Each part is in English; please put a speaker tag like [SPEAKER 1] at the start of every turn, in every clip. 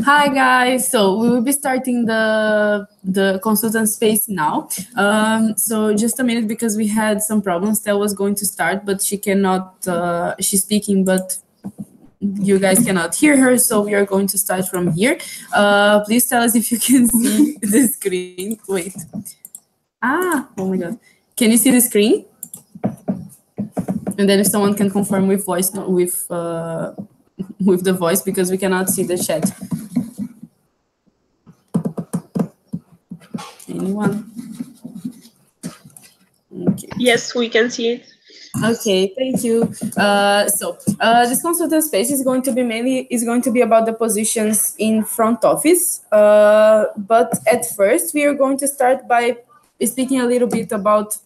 [SPEAKER 1] Hi guys, so we will be starting the consultant space now. So just a minute because we had some problems. That was going to start, but she cannot. She's speaking, but you guys cannot hear her. So we are going to start from here. Please tell us if you can see the screen. Wait. Oh my God. Can you see the screen? And then if someone can confirm with voice, not with the voice, because we cannot see the chat. Anyone? Okay.
[SPEAKER 2] Yes, we can see it.
[SPEAKER 1] Okay, thank you. This consultant space is going to be about the positions in front office. But at first, we are going to start by speaking a little bit about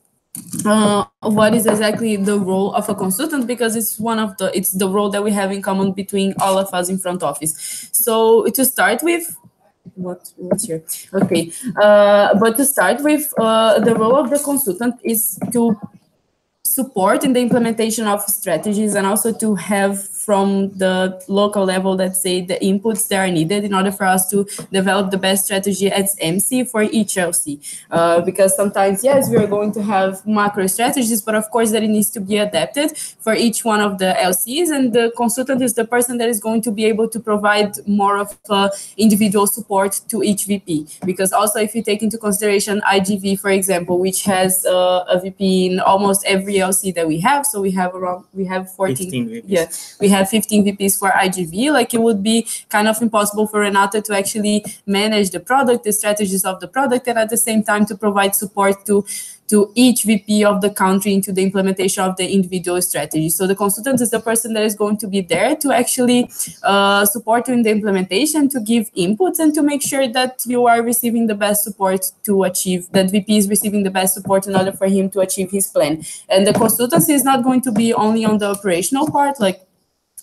[SPEAKER 1] what is exactly the role of a consultant, because it's the role that we have in common between all of us in front office. So to start with, what's here? Okay, but to start with, the role of the consultant is to support in the implementation of strategies and also to have from the local level, let's say, the inputs that are needed in order for us to develop the best strategy as MC for each LC. Because sometimes, yes, we are going to have macro strategies, but of course that it needs to be adapted for each one of the LCs, and the consultant is the person that is going to be able to provide more of individual support to each VP. Because also if you take into consideration IGV, for example, which has a VP in almost every LC that we have, so we have 14 VPs. Yeah, we have 15 VPs for IGV. Like, it would be kind of impossible for Renata to actually manage the product, the strategies of the product, and at the same time to provide support to each VP of the country into the implementation of the individual strategy. So the consultant is the person that is going to be there to actually support you in the implementation, to give inputs, and to make sure that you are receiving the best support to achieve, that VP is receiving the best support in order for him to achieve his plan. And the consultancy is not going to be only on the operational part, like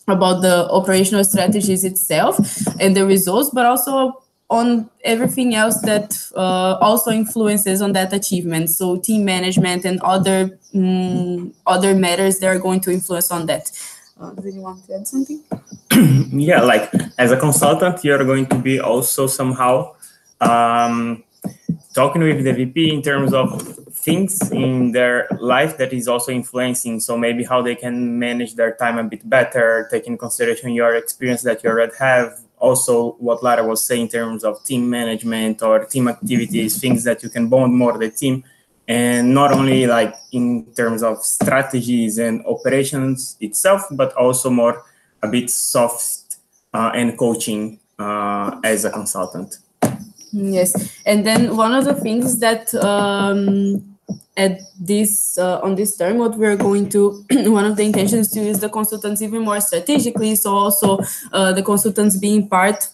[SPEAKER 1] about the operational strategies itself and the results, but also on everything else that also influences on that achievement. So team management and other matters that are going to influence on that. Do you want to add something?
[SPEAKER 3] Yeah, like as a consultant, you're going to be also somehow talking with the VP in terms of things in their life that is also influencing. So maybe how they can manage their time a bit better, taking into consideration your experience that you already have. Also, what Lara was saying in terms of team management or team activities, things that you can bond more the team, and not only like in terms of strategies and operations itself, but also more a bit soft and coaching as a consultant.
[SPEAKER 1] Yes, and then one of the things that at this on this term, what we're going to one of the intentions to use the consultants even more strategically. So also the consultants being part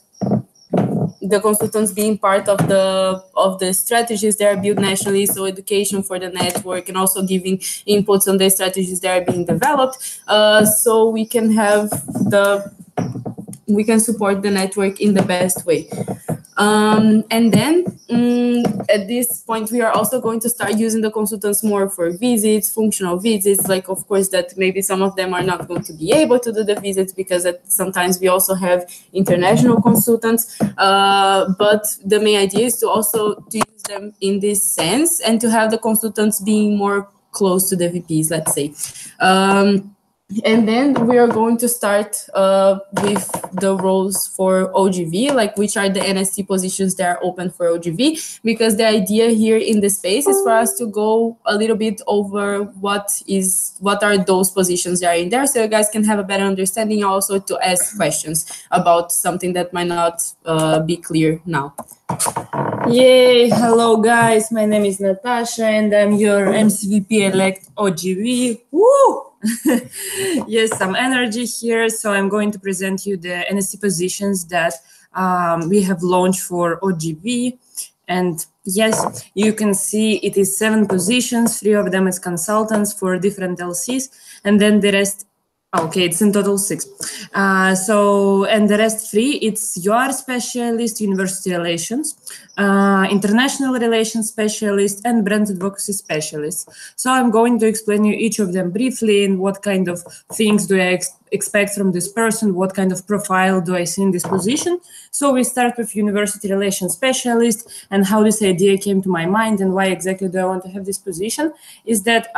[SPEAKER 1] of the strategies that are built nationally. So education for the network, and also giving inputs on the strategies that are being developed. So we can support the network in the best way. And then at this point, we are also going to start using the consultants more for visits, functional visits. Like, of course, that maybe some of them are not going to be able to do the visits because sometimes we also have international consultants. But the main idea is to use them in this sense and to have the consultants being more close to the VPs, let's say. And then we are going to start with the roles for OGV, like which are the NST positions that are open for OGV, because the idea here in the space is for us to go a little bit over what are those positions that are in there, so you guys can have a better understanding, also to ask questions about something that might not be clear now.
[SPEAKER 4] Yay! Hello guys, my name is Natasha and I'm your MCVP elect OGV. Woo! Yes, some energy here. So I'm going to present you the NST positions that we have launched for OGV. And yes, you can see it is 7 positions, 3 of them as consultants for different LCs, and then the rest Okay, it's in total 6. And the rest 3, it's UR specialist, university relations, international relations specialist, and brand advocacy specialist. So I'm going to explain you each of them briefly and what kind of things do I expect from this person, what kind of profile do I see in this position. So we start with university relations specialist, and how this idea came to my mind and why exactly do I want to have this position is that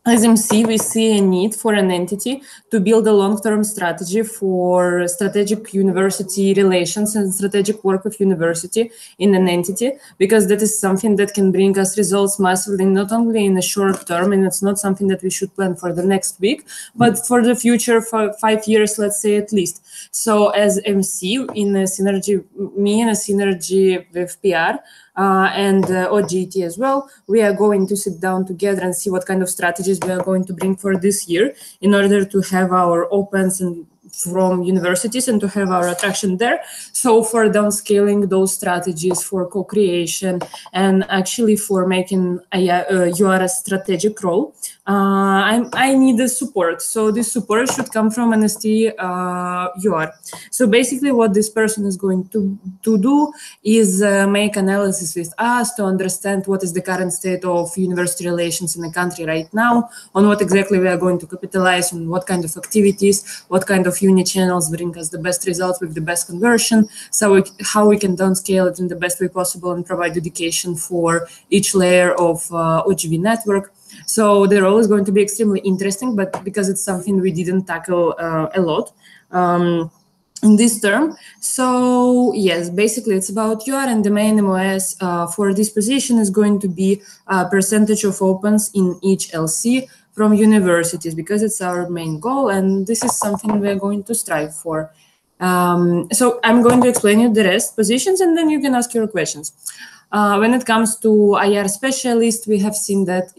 [SPEAKER 4] as MC, we see a need for an entity to build a long-term strategy for strategic university relations and strategic work with university in an entity, because that is something that can bring us results massively, not only in the short term, and it's not something that we should plan for the next week, but for the future, for 5 years, let's say at least. So as MC, in a synergy, me in a synergy with PR, and OGT as well, we are going to sit down together and see what kind of strategies we are going to bring for this year in order to have our opens and from universities and to have our attraction there. So for downscaling those strategies, for co-creation, and actually for making a strategic role, I need the support. So this support should come from NST UR. So basically what this person is going to do is make analysis with us to understand what is the current state of university relations in the country right now, on what exactly we are going to capitalize, on what kind of activities, what kind of uni channels bring us the best results with the best conversion, so how we can downscale it in the best way possible and provide education for each layer of OGV network. So the role is going to be extremely interesting, but because it's something we didn't tackle a lot in this term. So yes, basically it's about UR, and the main MOS for this position is going to be percentage of opens in each LC from universities, because it's our main goal, and this is something we're going to strive for. So I'm going to explain you the rest positions, and then you can ask your questions. When it comes to IR specialist, we have seen that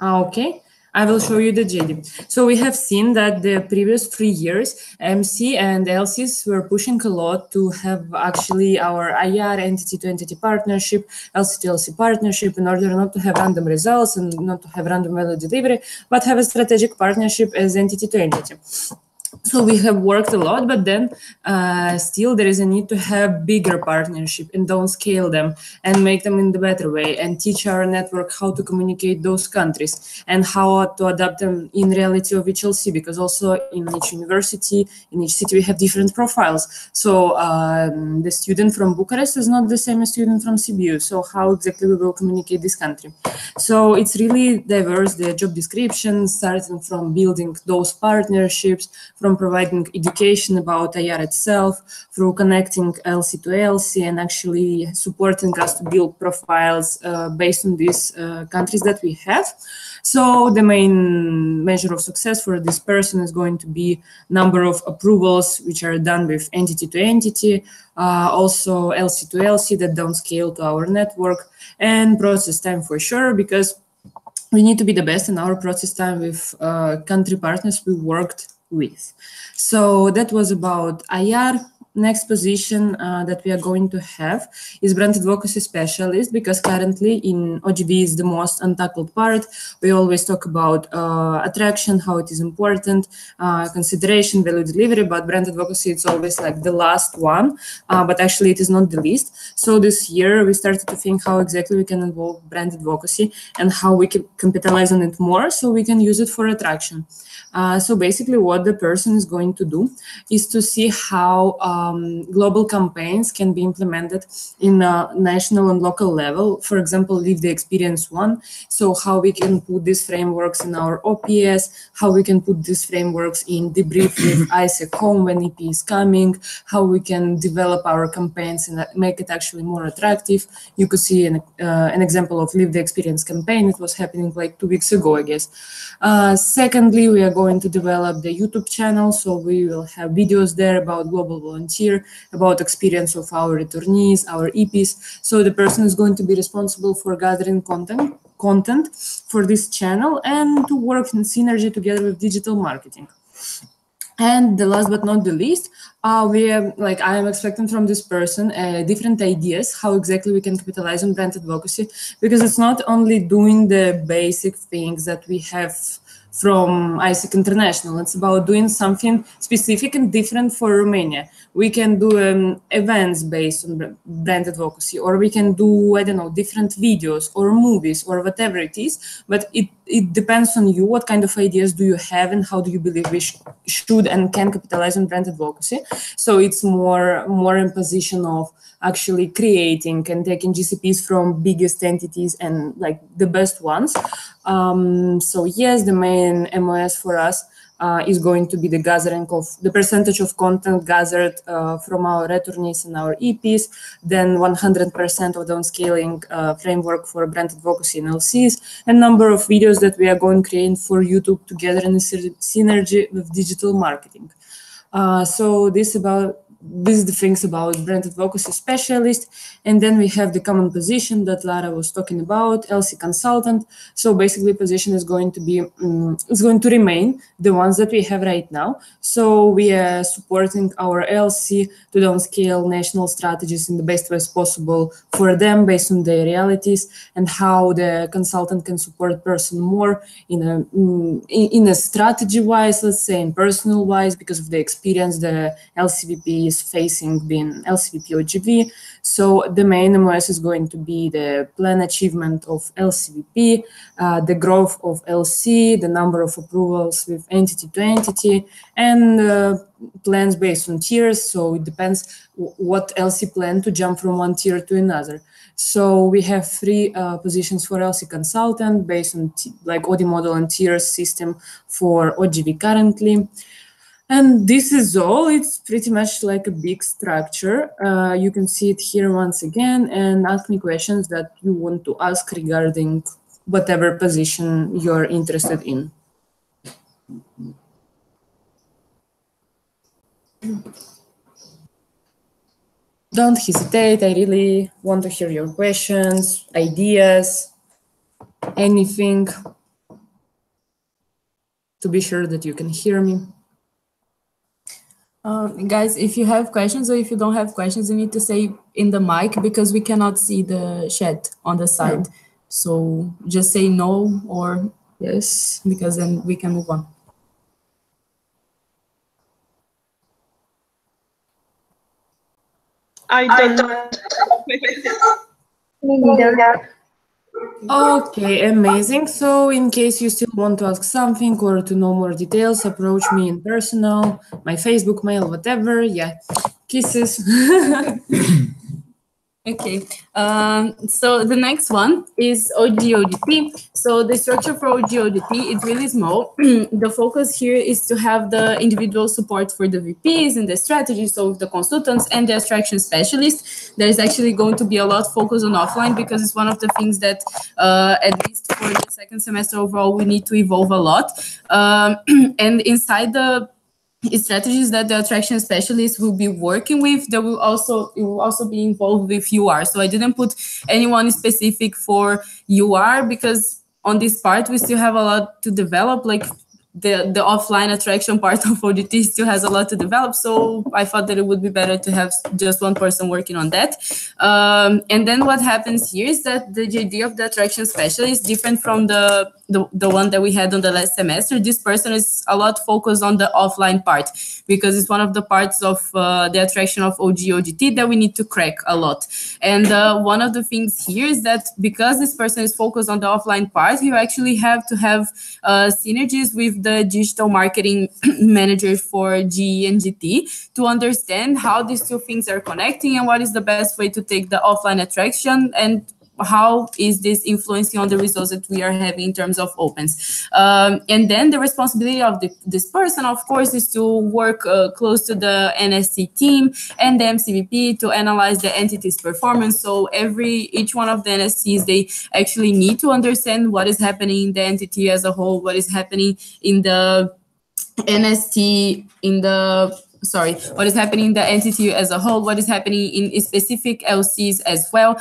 [SPEAKER 4] okay, I will show you the JD. So we have seen that the previous 3 years, MC and LCs were pushing a lot to have actually our IR entity-to-entity partnership, LC-to-LC partnership, in order not to have random results and not to have random value delivery, but have a strategic partnership as entity-to-entity. So we have worked a lot, but then still there is a need to have bigger partnership and downscale them and make them in the better way and teach our network how to communicate those countries and how to adapt them in reality of each LC, because also in each university, in each city, we have different profiles. So the student from Bucharest is not the same as student from Sibiu. So how exactly we will communicate this country? So it's really diverse, the job description, starting from building those partnerships, from providing education about IR itself, through connecting LC to LC, and actually supporting us to build profiles based on these countries that we have. So the main measure of success for this person is going to be number of approvals, which are done with entity to entity, also LC to LC that downscale to our network, and process time for sure, because we need to be the best in our process time with country partners we worked with. So that was about IR. Next position that we are going to have is brand advocacy specialist, because currently in OGV is the most untackled part. We always talk about attraction, how it is important, consideration, value delivery, but brand advocacy, it's always like the last one, but actually it is not the least. So this year we started to think how exactly we can involve brand advocacy and how we can capitalize on it more so we can use it for attraction. So basically what the person is going to do is to see how global campaigns can be implemented in a national and local level. For example, Live the Experience one. So how we can put these frameworks in our OPS, how we can put these frameworks in debrief with ISEC home when EP is coming, how we can develop our campaigns and make it actually more attractive. You could see an example of Live the Experience campaign. It was happening like 2 weeks ago, I guess. Secondly, we are going to develop the YouTube channel. So we will have videos there about global volunteer, about experience of our returnees, our EPs. So the person is going to be responsible for gathering content for this channel and to work in synergy together with digital marketing. And the last but not the least, we are like I am expecting from this person different ideas how exactly we can capitalize on brand advocacy, because it's not only doing the basic things that we have from ISIC International. It's about doing something specific and different for Romania. We can do events based on brand advocacy, or we can do, I don't know, different videos or movies or whatever it is. But it depends on you. What kind of ideas do you have, and how do you believe we should and can capitalize on brand advocacy? So it's more in position of actually creating and taking GCPs from biggest entities and like the best ones. So yes, the main MOS for us is going to be the gathering of the percentage of content gathered from our returnees and our EPs, then 100% of downscaling framework for brand advocacy and LCs, and number of videos that we are going to create for YouTube together in synergy with digital marketing. So this is the things about brand advocacy specialist. And then we have the common position that Lara was talking about, LC consultant. So basically position is going to be, it's going to remain the ones that we have right now. So we are supporting our LC to downscale national strategies in the best ways possible for them based on their realities, and how the consultant can support person more in a strategy wise, let's say, in personal wise, because of the experience the LCVP is facing being LCVP OGV. So the main MOS is going to be the plan achievement of LCVP, the growth of LC, the number of approvals with entity to entity, and plans based on tiers. So it depends what LC plan to jump from one tier to another. So we have 3 positions for LC consultant based on like OD model and tiers system for OGV currently. And this is all. It's pretty much like a big structure. You can see it here once again, and ask me questions that you want to ask regarding whatever position you're interested in. Don't hesitate. I really want to hear your questions, ideas, anything, to be sure that you can hear me.
[SPEAKER 1] Guys, if you have questions or if you don't have questions, you need to say in the mic, because we cannot see the chat on the side. So just say no or yes, because then we can move on.
[SPEAKER 2] I don't.
[SPEAKER 4] Okay, amazing. So in case you still want to ask something or to know more details, approach me in personal, my Facebook, mail, whatever. Yeah, kisses.
[SPEAKER 1] Okay, so the next one is OGODT. So the structure for OGODT is really small. The focus here is to have the individual support for the VPs and the strategy, so the consultants and the attraction specialists. There's actually going to be a lot focus on offline, because it's one of the things that, at least for the second semester overall, we need to evolve a lot. And inside the strategies that the attraction specialists will be working with, it will also be involved with UR. So I didn't put anyone specific for UR, because on this part we still have a lot to develop. Like the offline attraction part of OGT still has a lot to develop. So I thought that it would be better to have just one person working on that. And then what happens here is that the JD of the attraction specialist is different from the one that we had on the last semester. This person is a lot focused on the offline part, because it's one of the parts of the attraction of OGT that we need to crack a lot. And one of the things here is that because this person is focused on the offline part, you actually have to have synergies with the digital marketing manager for GE and GT to understand how these two things are connecting and what is the best way to take the offline attraction, and how is this influencing on the results that we are having in terms of opens. And then the responsibility of this person, of course, is to work close to the NST team and the MCVP to analyze the entity's performance. So each one of the NSTs, they actually need to understand what is happening in the entity as a whole, what is happening in the NST, what is happening in the entity as a whole, what is happening in specific LCs as well,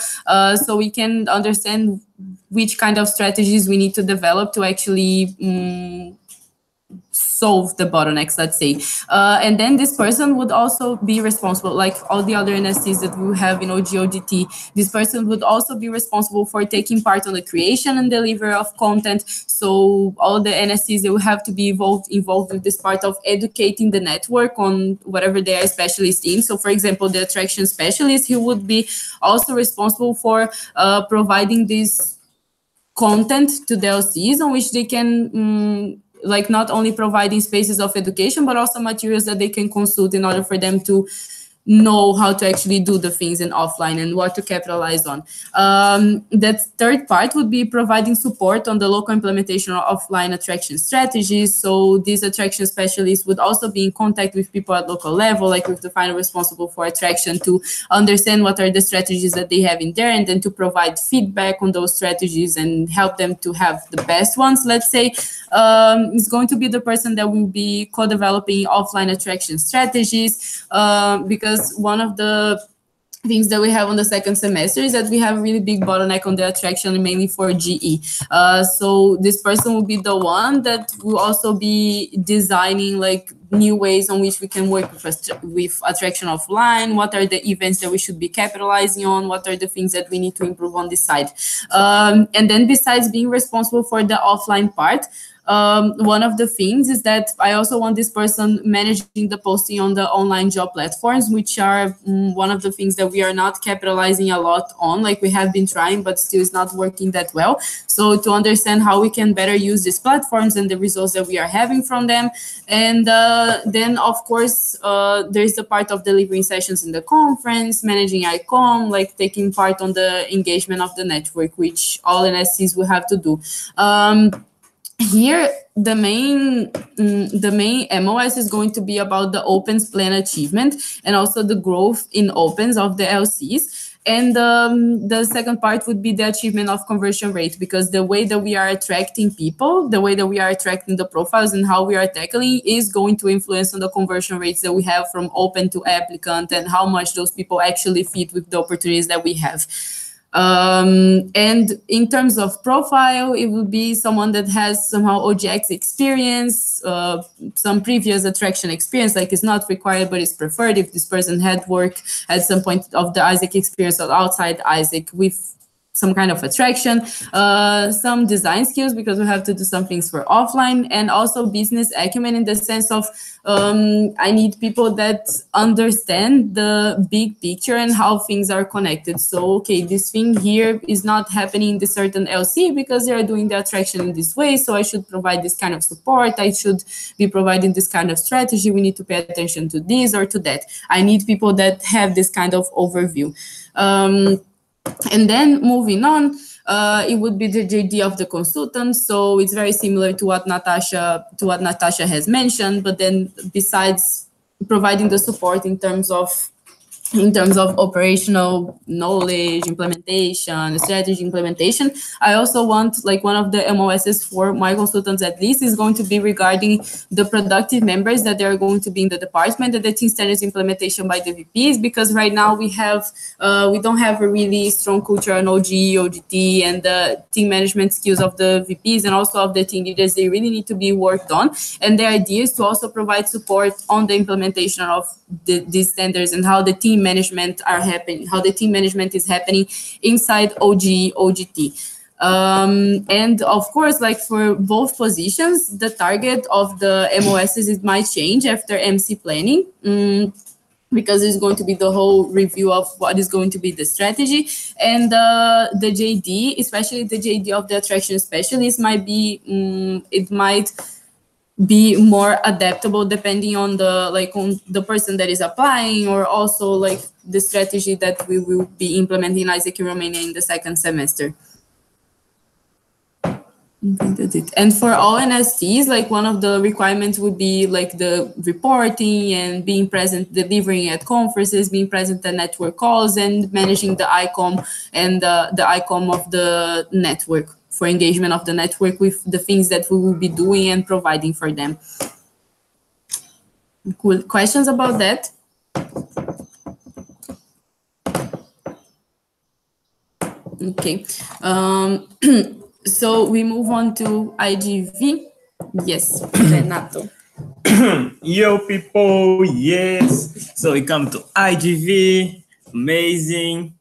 [SPEAKER 1] so we can understand which kind of strategies we need to develop to actually solve the bottlenecks, let's say. And then this person would also be responsible, like all the other NSTs that we have in OGODT, this person would also be responsible for taking part on the creation and delivery of content. So all the NSTs, they will have to be involved with this part of educating the network on whatever they are specialists in. So for example, the attraction specialist, he would be also responsible for providing this content to the LCs on which they can like not only providing spaces of education, but also materials that they can consult in order for them to know how to actually do the things in offline and what to capitalize on. That third part would be providing support on the local implementation of offline attraction strategies. So these attraction specialists would also be in contact with people at local level, like with the final responsible for attraction, to understand what are the strategies that they have in there, and then to provide feedback on those strategies and help them to have the best ones, let's say. Is going to be the person that will be co-developing offline attraction strategies, because one of the things that we have on the second semester is that we have a really big bottleneck on the attraction, mainly for GE. So this person will be the one that will also be designing like new ways on which we can work with attraction offline. What are the events that we should be capitalizing on? What are the things that we need to improve on this side? And then besides being responsible for the offline part, one of the things is that I also want this person managing the posting on the online job platforms, which are one of the things that we are not capitalizing a lot on. Like we have been trying, but still is not working that well. So to understand how we can better use these platforms and the results that we are having from them. And then, of course, there's the part of delivering sessions in the conference, managing ICOM, like taking part on the engagement of the network, which all NSCs will have to do. Here, the main MOS is going to be about the opens plan achievement and also the growth in opens of the LCs. And the second part would be the achievement of conversion rate, because the way that we are attracting people, the way that we are attracting the profiles and how we are tackling is going to influence on the conversion rates that we have from open to applicant and how much those people actually fit with the opportunities that we have. And in terms of profile, it will be someone that has somehow OGX experience, some previous attraction experience, like it's not required, but it's preferred if this person had worked at some point of the Isaac experience or outside Isaac with some kind of attraction, some design skills, because we have to do some things for offline, and also business acumen in the sense of I need people that understand the big picture and how things are connected. So, okay, this thing here is not happening in this certain LC because they are doing the attraction in this way. So I should provide this kind of support. I should be providing this kind of strategy. We need to pay attention to this or to that. I need people that have this kind of overview. And then moving on, it would be the JD of the consultant. So it's very similar to what Natasha has mentioned, but then besides providing the support in terms of operational knowledge, implementation, strategy implementation, I also want, like, one of the MOSs for my consultants at least is going to be regarding the productive members that they are going to be in the department and the team standards implementation by the VPs, because right now we don't have a really strong culture on OG, OGT, and the team management skills of the VPs and also of the team leaders. They really need to be worked on. And the idea is to also provide support on the implementation of these standards and how the team management are happening, how the team management is happening inside OG, OGT. And of course, like for both positions, the target of the MOSs, it might change after MC planning, because it's going to be the whole review of what is going to be the strategy. And the JD, especially the JD of the attraction specialist, might be, it might be more adaptable depending on the person that is applying, or also like the strategy that we will be implementing in Isaac in Romania in the second semester. That's it. And for all NSTs, like one of the requirements would be like the reporting and being present, delivering at conferences, being present at network calls, and managing the ICOM and the ICOM of the network, for engagement of the network with the things that we will be doing and providing for them. Cool. Questions about that? Okay. So we move on to IGV. Yes, Renato.
[SPEAKER 3] Yo, people, yes. So we come to IGV, amazing.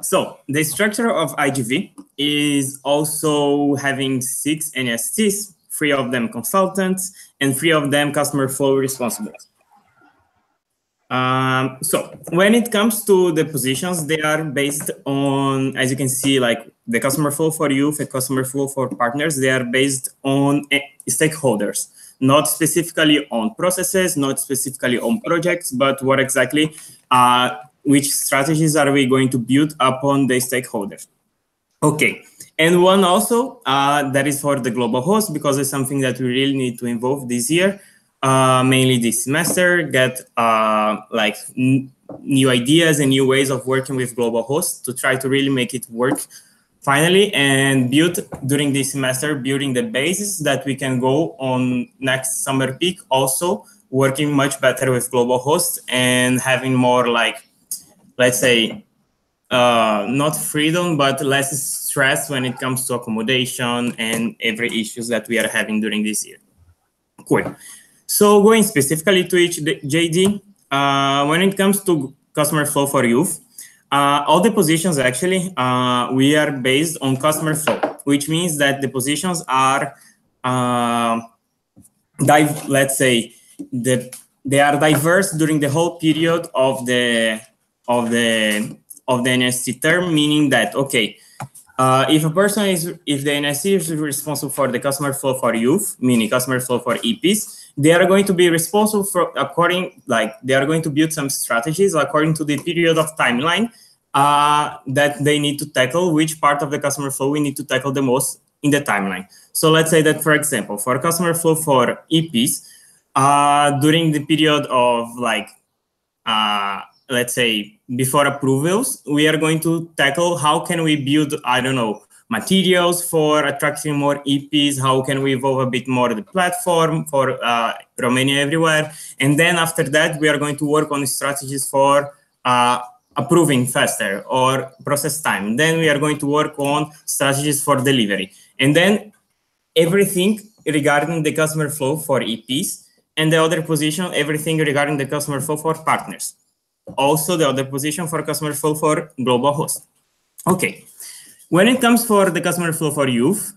[SPEAKER 3] So the structure of IGV is also having 6 NSTs, 3 of them consultants, and 3 of them customer flow responsible. So when it comes to the positions, they are based on, as you can see, like the customer flow for youth and customer flow for partners, they are based on stakeholders, not specifically on processes, not specifically on projects, but what exactly, which strategies are we going to build upon the stakeholders. Okay, and one also that is for the global host, because it's something that we really need to involve this year. Mainly this semester, get like new ideas and new ways of working with global hosts to try to really make it work finally, and build during this semester, building the basis that we can go on next summer peak, also working much better with global hosts and having more like, let's say, not freedom, but less stress when it comes to accommodation and every issues that we are having during this year. Cool. So going specifically to each JD, when it comes to customer flow for youth, all the positions actually, we are based on customer flow, which means that the positions are, let's say, they are diverse during the whole period of the NST term, meaning that, okay, if the NST is responsible for the customer flow for youth, meaning customer flow for EPs, they are going to be responsible for they are going to build some strategies according to the period of timeline that they need to tackle, which part of the customer flow we need to tackle the most in the timeline. So let's say that, for example, for customer flow for EPs, during the period of let's say before approvals, we are going to tackle how can we build, I don't know, materials for attracting more EPs, how can we evolve a bit more the platform for Romania everywhere. And then after that, we are going to work on strategies for approving faster or process time. Then we are going to work on strategies for delivery. And then everything regarding the customer flow for EPs, and the other position, everything regarding the customer flow for partners. Also the other position for customer flow for global host. Okay. When it comes for the customer flow for youth,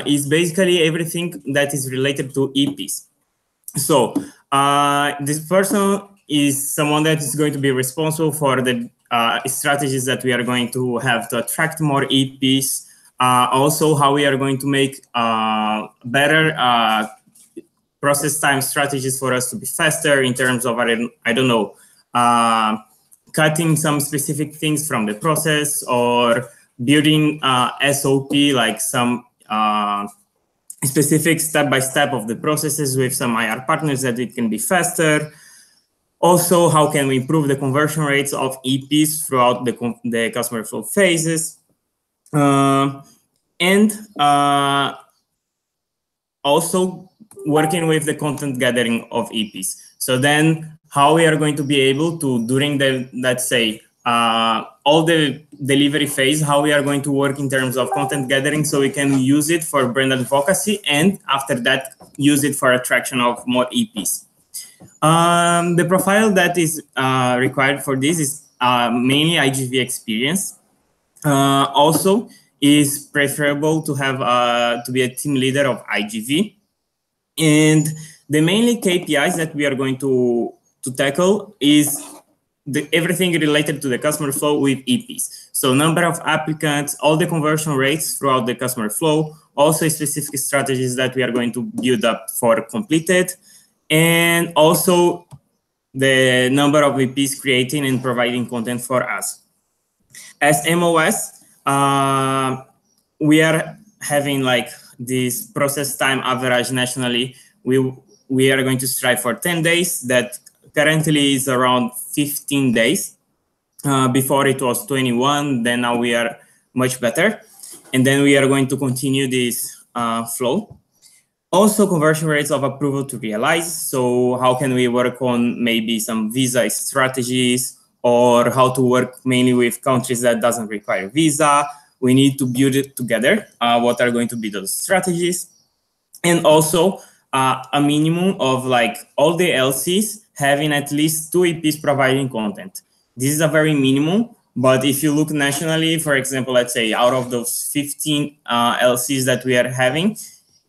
[SPEAKER 3] is basically everything that is related to EPs. So this person is someone that is going to be responsible for the strategies that we are going to have to attract more EPs. Also, how we are going to make better process time strategies for us to be faster in terms of, I don't know, cutting some specific things from the process, or building SOP, like some specific step-by-step of the processes with some IR partners that it can be faster. Also, how can we improve the conversion rates of EPs throughout the customer flow phases? And also working with the content gathering of EPs. So then how we are going to be able to, during the, let's say, all the delivery phase, how we are going to work in terms of content gathering so we can use it for brand advocacy, and after that, use it for attraction of more EPs. The profile that is required for this is mainly IGV experience. Also, is preferable to have to be a team leader of IGV. And the mainly KPIs that we are going to tackle is everything related to the customer flow with EPs. So number of applicants, all the conversion rates throughout the customer flow, also specific strategies that we are going to build up for completed, and also the number of EPs creating and providing content for us. As MOS, we are having like this process time average nationally. We are going to strive for 10 days. That currently is around 15 days. Before it was 21, then now we are much better. And then we are going to continue this flow. Also, conversion rates of approval to realize. So how can we work on maybe some visa strategies, or how to work mainly with countries that doesn't require visa. We need to build it together. What are going to be those strategies? And also a minimum of like all the LCs having at least 2 EPs providing content. This is a very minimum, but if you look nationally, for example, let's say out of those 15 LCs that we are having,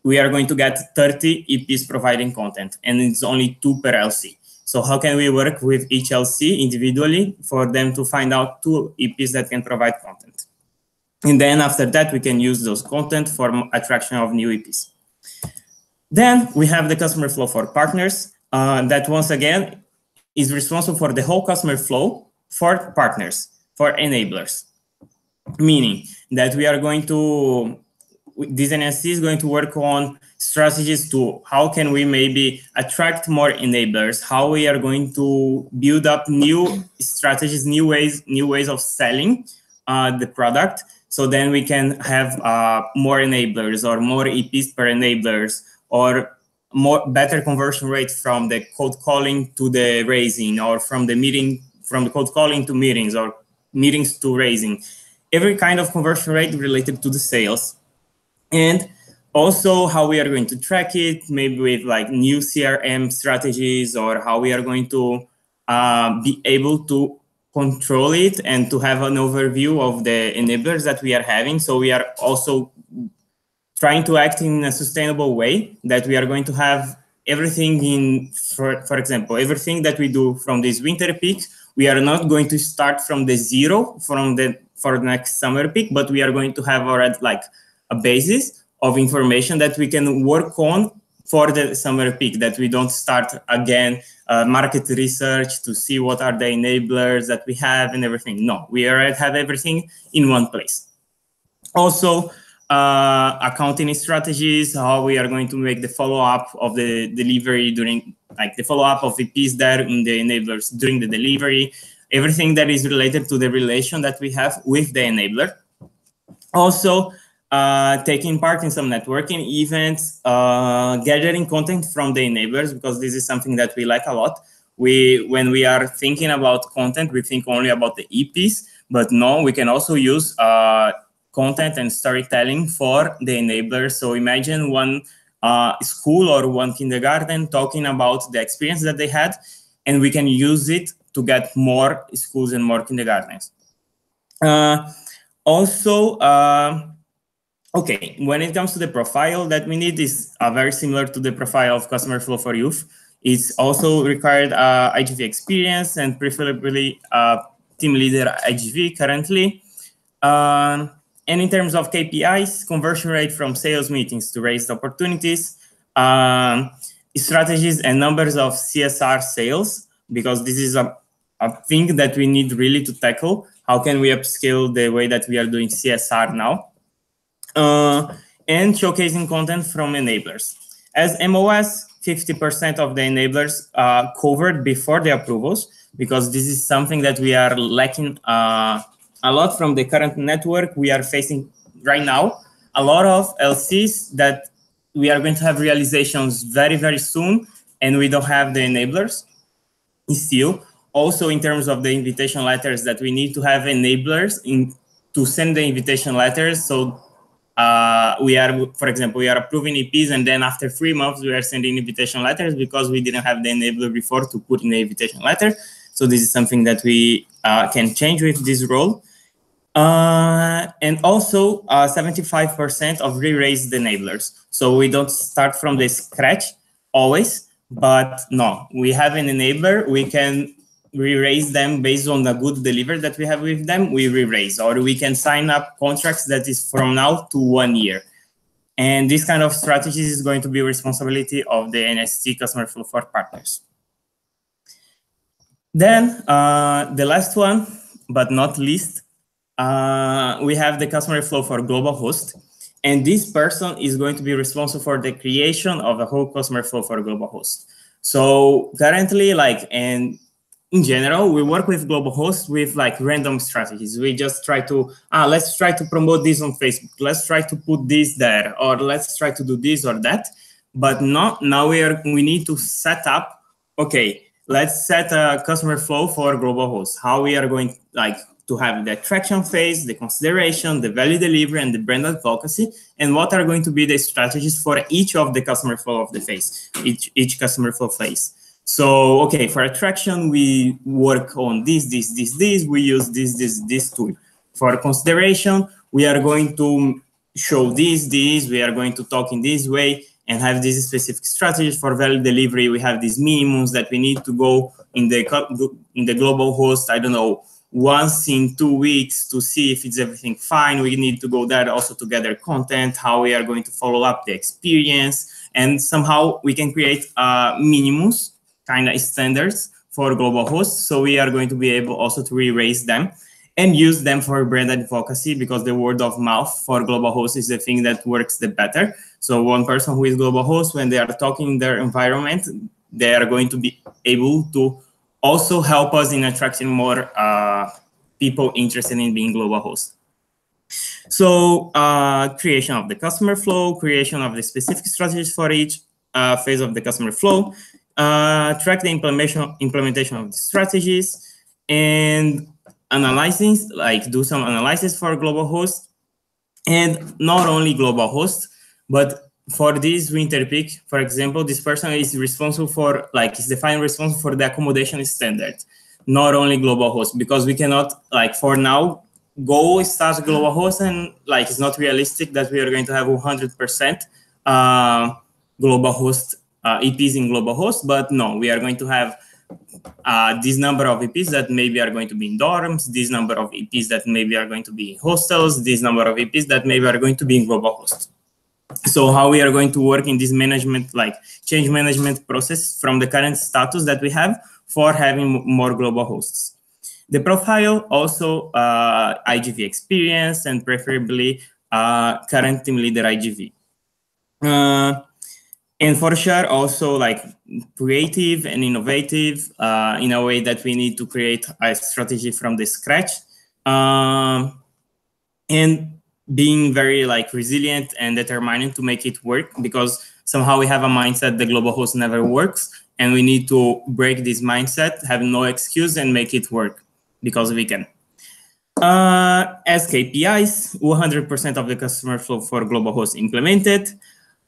[SPEAKER 3] we are going to get 30 EPs providing content, and it's only 2 per LC. So how can we work with each LC individually for them to find out 2 EPs that can provide content? And then after that, we can use those content for attraction of new EPs. Then we have the customer flow for partners that once again is responsible for the whole customer flow for partners, for enablers. Meaning that we are going to, this NST is going to work on strategies to how can we maybe attract more enablers, how we are going to build up new strategies, new ways of selling the product. So then we can have more enablers or more EPs per enablers, or better conversion rate from the cold calling to the raising, or from the cold calling to meetings, or meetings to raising. Every kind of conversion rate related to the sales. And also how we are going to track it, maybe with like new CRM strategies, or how we are going to be able to control it and to have an overview of the enablers that we are having. So we are also trying to act in a sustainable way, that we are going to have everything in, for example, everything that we do from this winter peak, we are not going to start from the zero for the next summer peak, but we are going to have already like a basis of information that we can work on for the summer peak, that we don't start again market research to see what are the enablers that we have and everything. No, we already have everything in one place. Also, accounting strategies, how we are going to make the follow-up of the delivery during, like the follow-up of EPs there in the enablers during the delivery, everything that is related to the relation that we have with the enabler. Also, taking part in some networking events, gathering content from the enablers, because this is something that we like a lot. When we are thinking about content, we think only about the EPs, but no, we can also use content and storytelling for the enablers. So imagine one school or one kindergarten talking about the experience that they had, and we can use it to get more schools and more kindergartens. Okay, when it comes to the profile that we need is very similar to the profile of customer flow for youth. It's also required IGV experience and preferably team leader IGV currently. And in terms of KPIs, conversion rate from sales meetings to raised opportunities, strategies and numbers of CSR sales, because this is a thing that we need really to tackle. How can we upscale the way that we are doing CSR now? And showcasing content from enablers. As MOS, 50% of the enablers covered before the approvals, because this is something that we are lacking a lot from the current network. We are facing right now a lot of LCs that we are going to have realizations very, very soon, and we don't have the enablers still. Also, in terms of the invitation letters, that we need to have enablers to send the invitation letters. So we are, for example, we are approving EPs, and then after 3 months, we are sending invitation letters because we didn't have the enabler before to put in the invitation letter. So this is something that we can change with this role. And also 75% of re-raised enablers. So we don't start from the scratch always, but no, we have an enabler, we can re-raise them based on the good delivery that we have with them, we re-raise, or we can sign up contracts that is from now to 1 year. And this kind of strategies is going to be responsibility of the NST customer flow for partners. Then the last one, but not least, we have the customer flow for global host. And this person is going to be responsible for the creation of the whole customer flow for global host. So currently, like, and in general, we work with global hosts with like random strategies. We just try to, let's try to promote this on Facebook. Let's try to put this there, or let's try to do this or that. But not now we need to set up, okay, let's set a customer flow for global hosts. How we are going, like, to have the attraction phase, the consideration, the value delivery, and the brand advocacy, and what are going to be the strategies for each of the customer flow of the phase, each customer flow phase. So, okay, for attraction, we work on this. We use this tool. For consideration, we are going to show this. We are going to talk in this way and have these specific strategies. For value delivery, we have these minimums that we need to go in the global host, I don't know, once in 2 weeks to see if it's everything fine. We need to go there also to gather content, how we are going to follow up the experience, and somehow we can create minimums, kind of standards for global hosts. So we are going to be able also to re-raise them and use them for brand advocacy, because the word of mouth for global hosts is the thing that works the better. So one person who is global host, when they are talking in their environment, they are going to be able to also help us in attracting more people interested in being global hosts. So creation of the customer flow, creation of the specific strategies for each phase of the customer flow, track the implementation of the strategies, and analyzing, like do some analysis for global hosts, and not only global hosts, but for this we interpick, for example, this person is responsible for, like, is defined responsible for the accommodation standard, not only global hosts, because we cannot, like, for now, go start global host, and like it's not realistic that we are going to have 100% global host EPs in global host, but no, we are going to have this number of EPs that maybe are going to be in dorms, this number of EPs that maybe are going to be in hostels, this number of EPs that maybe are going to be in global host. So how we are going to work in this management, like change management process from the current status that we have for having more global hosts. The profile also IGV experience and preferably current team leader IGV. And for sure, also like creative and innovative in a way that we need to create a strategy from the scratch, and being very like resilient and determined to make it work, because somehow we have a mindset the global host never works, and we need to break this mindset, have no excuse, and make it work because we can. As KPIs, 100% of the customer flow for global hosts implemented.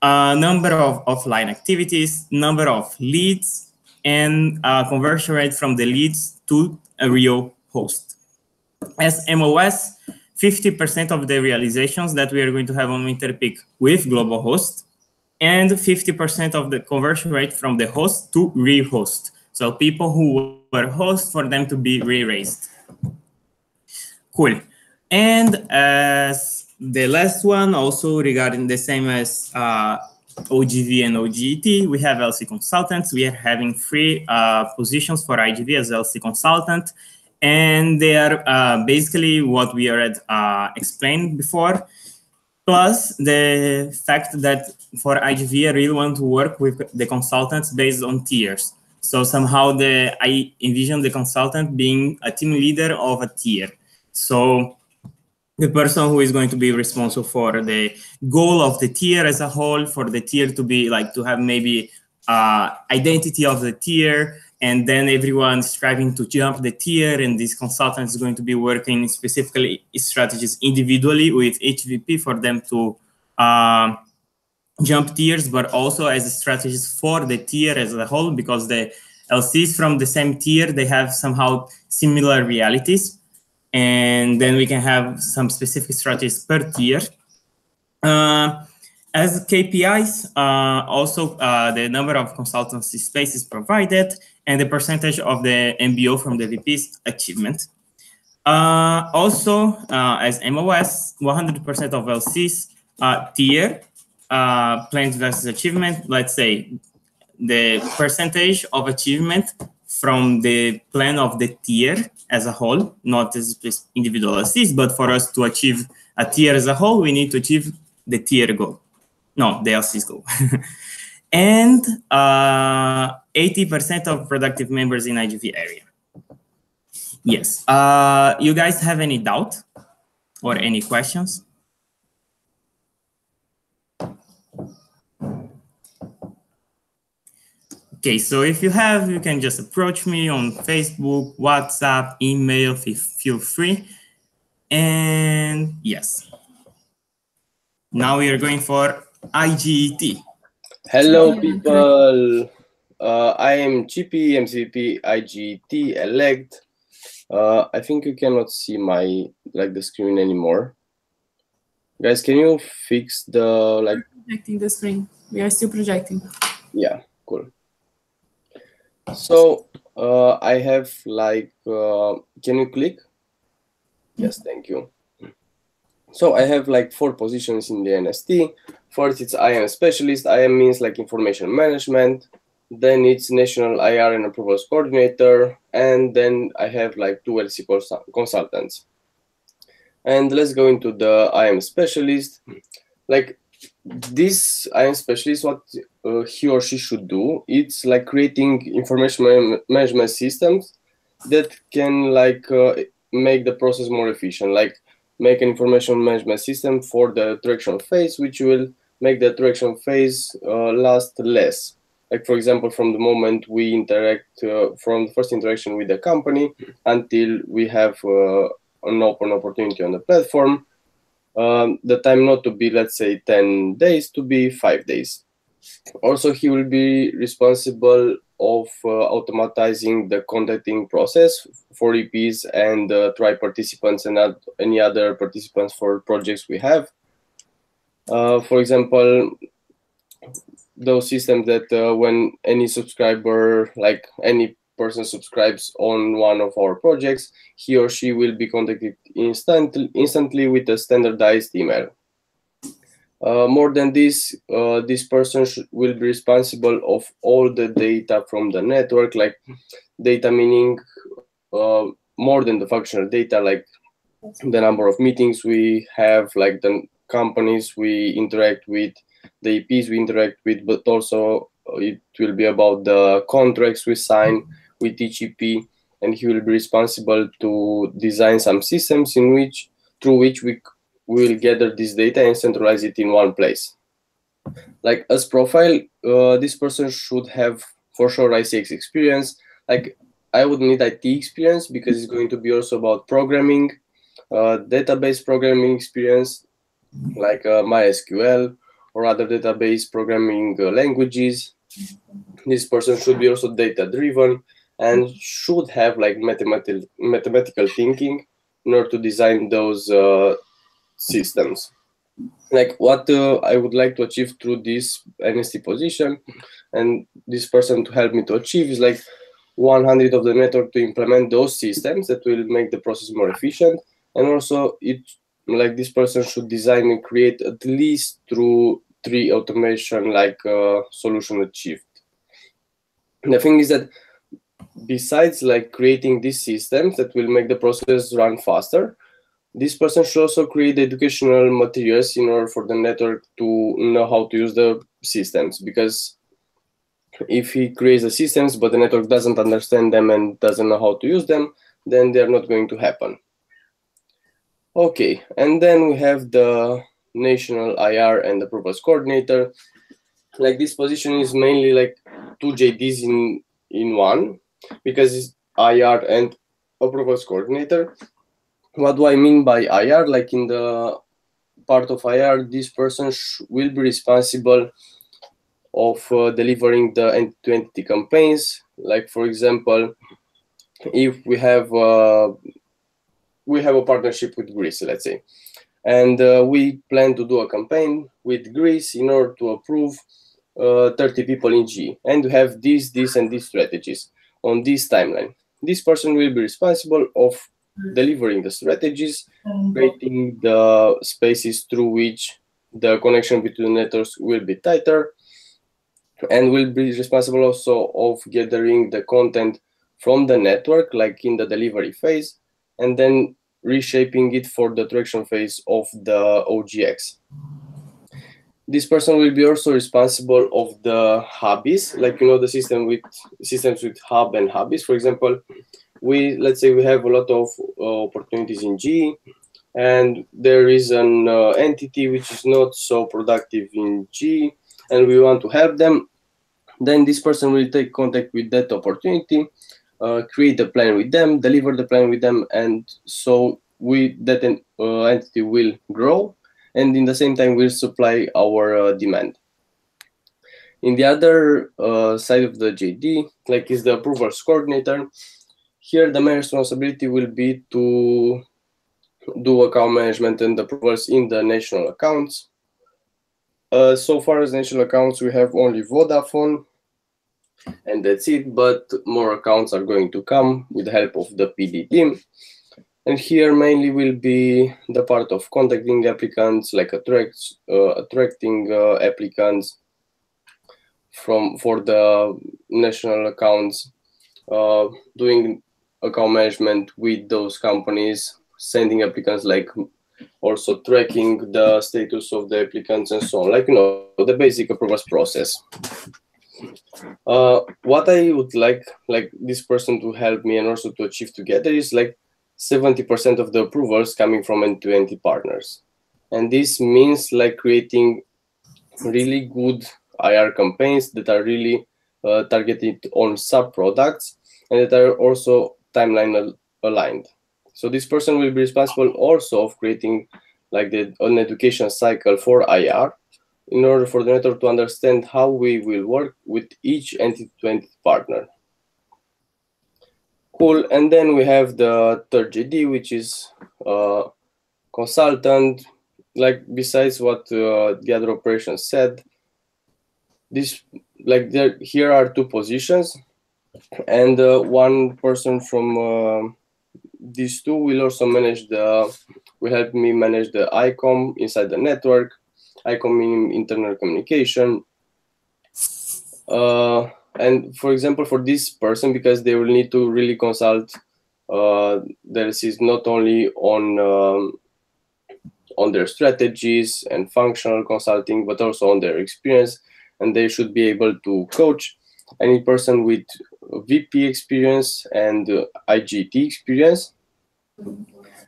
[SPEAKER 3] Number of offline activities, number of leads, and conversion rate from the leads to a real host. As MOS, 50% of the realizations that we are going to have on Winterpeak with global host, and 50% of the conversion rate from the host to re-host. So people who were hosts, for them to be re-raised. Cool. And as the last one, also regarding the same as OGV and OGET, we have LC consultants. We are having 3 positions for IGV as LC consultant, and they are basically what we already explained before, plus the fact that for IGV, I really want to work with the consultants based on tiers. So somehow I envision the consultant being a team leader of a tier. So the person who is going to be responsible for the goal of the tier as a whole, for the tier to be like to have maybe identity of the tier, and then everyone striving to jump the tier, and this consultant is going to be working specifically strategies individually with each VP for them to jump tiers, but also as strategies for the tier as a whole, because the LCs from the same tier, they have somehow similar realities. And then we can have some specific strategies per tier. As KPIs, also the number of consultancy spaces provided and the percentage of the MBO from the VP's achievement. Also, as MOS, 100% of LCs tier, plans versus achievement. Let's say the percentage of achievement from the plan of the tier as a whole, not as individual LCs, but for us to achieve a tier as a whole, we need to achieve the tier goal. No, the LC's goal. And 80% of productive members in IGV area. Yes. You guys have any doubt or any questions? Okay, so if you have, you can just approach me on Facebook, WhatsApp, email, feel free. And yes, now we are going for IGET.
[SPEAKER 2] Hello, people. I am GP, MCVP, IGT elect. I think you cannot see my the screen anymore. Guys, can you fix the
[SPEAKER 1] projecting the screen? We are still projecting.
[SPEAKER 2] Yeah, cool. So I have can you click? Yes, thank you. So I have 4 positions in the NST. First, it's IM specialist. IM means information management. Then it's national IR and approvals coordinator. And then I have 2 LC consultants. And let's go into the IM specialist. This IM specialist, what he or she should do, it's creating information management systems that can make the process more efficient. Make an information management system for the interaction phase, which will make the interaction phase last less. For example, from the moment we interact, from the first interaction with the company until we have an open opportunity on the platform, the time not to be, let's say, 10 days, to be 5 days. Also, he will be responsible of automatizing the contacting process for EPs and try participants and any other participants for projects we have. For example, those systems that when any subscriber, any person subscribes on one of our projects, he or she will be contacted instantly with a standardized email. More than this, this person will be responsible of all the data from the network, data meaning more than the functional data, the number of meetings we have, the companies we interact with, the EPs we interact with, but also it will be about the contracts we sign with each EP, and he will be responsible to design some systems through which we will gather this data and centralize it in one place. As profile, this person should have for sure ICX experience. I would need IT experience because it's going to be also about programming, database programming experience, MySQL or other database programming languages. This person should be also data driven and should have mathematical thinking in order to design those systems. What I would like to achieve through this NST position and this person to help me to achieve is 100 of the network to implement those systems that will make the process more efficient. And also this person should design and create at least through 3 automation solution achieved. The thing is that besides creating these systems that will make the process run faster, this person should also create educational materials in order for the network to know how to use the systems. Because if he creates the systems but the network doesn't understand them and doesn't know how to use them, then they're not going to happen. Okay, and then we have the national IR and approvals coordinator. This position is mainly 2 JDs in one, because it's IR and approvals coordinator. What do I mean by IR? In the part of IR, this person will be responsible of delivering the entity-to-entity campaigns. For example, if we have a partnership with Greece, let's say, and we plan to do a campaign with Greece in order to approve 30 people in G, and we have this and these strategies on this timeline. This person will be responsible of delivering the strategies, creating the spaces through which the connection between networks will be tighter, and will be responsible also of gathering the content from the network, in the delivery phase, and then reshaping it for the traction phase of the OGX. This person will be also responsible of the hubbies, the systems with hub and hubbies. For example, let's say we have a lot of opportunities in G, and there is an entity which is not so productive in G, and we want to help them. Then this person will take contact with that opportunity, create the plan with them, deliver the plan with them, and so that entity will grow, and in the same time will supply our demand. In the other side of the JD, like is the approvals coordinator. Here the main responsibility will be to do account management and approvals in the national accounts. So far as national accounts, we have only Vodafone, and that's it, but more accounts are going to come with the help of the PD team. And here mainly will be the part of contacting applicants, like attracting applicants for the national accounts, doing account management with those companies, sending applicants, like also tracking the status of the applicants and so on, like, you know, the basic approvals process. What I would like this person to help me and also to achieve together is like 70% of the approvals coming from end-to-end partners. And this means like creating really good IR campaigns that are really targeted on sub-products and that are also timeline aligned. So this person will be responsible also of creating like an education cycle for IR in order for the network to understand how we will work with each end-to-end partner. Cool. And then we have the third JD, which is consultant. Like besides what the other operations said, this here are two positions, and one person from these two will also manage will help me manage the ICOM inside the network, ICOM in internal communication. And for example, for this person, because they will need to really consult this is not only on their strategies and functional consulting, but also on their experience, and they should be able to coach any person with VP experience and IGT experience.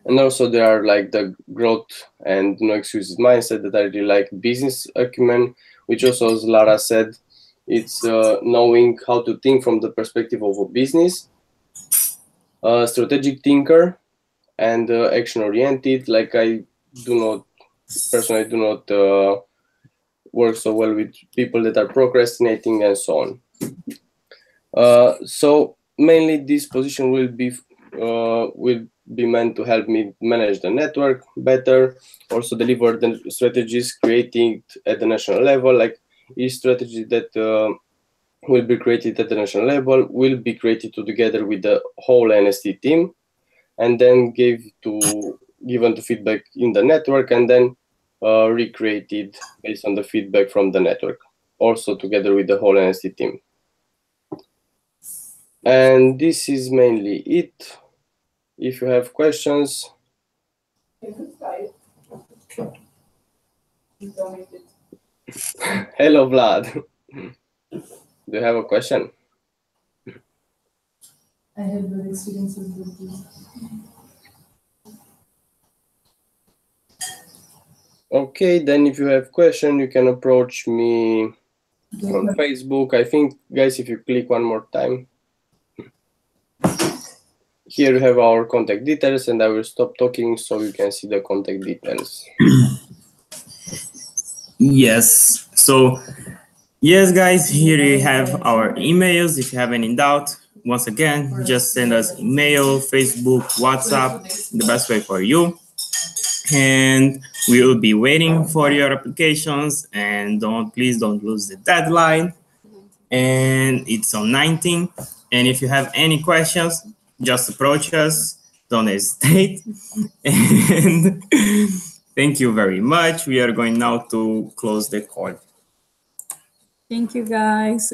[SPEAKER 2] And also there are like the growth and no excuses mindset that I really like, business acumen, which also, as Lara said, it's knowing how to think from the perspective of a business, strategic thinker, and action-oriented. Like I personally do not work so well with people that are procrastinating and so on. So mainly this position will be meant to help me manage the network better, also deliver the strategies creating at the national level, like each strategy that will be created at the national level will be created together with the whole NST team, and then given to feedback in the network, and then recreated based on the feedback from the network, also together with the whole NST team. And this is mainly it. If you have questions. Hello, Vlad. Do you have a question?
[SPEAKER 1] I have good experiences with this.
[SPEAKER 2] Okay, then if you have question, you can approach me on Facebook. I think, guys, if you click one more time, here you have our contact details, and I will stop talking so you can see the contact details.
[SPEAKER 3] Yes. So, yes, guys, here you have our emails. If you have any doubt, once again, just send us email, Facebook, WhatsApp, the best way for you. And we will be waiting for your applications, and please don't lose the deadline. And it's on 19. And if you have any questions, just approach us. Don't hesitate. And thank you very much. We are going now to close the call.
[SPEAKER 1] Thank you, guys.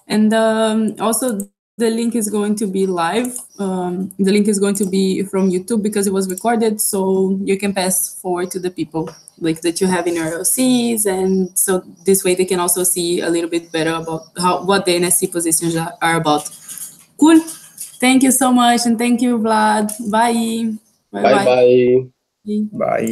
[SPEAKER 1] And also, the link is going to be live. The link is going to be from YouTube because it was recorded, so you can pass forward to the people like that you have in your LCs, and so this way they can also see a little bit better about what the NST positions are about. Cool. Thank you so much, and thank you, Vlad. Bye.
[SPEAKER 2] Bye.
[SPEAKER 3] Bye.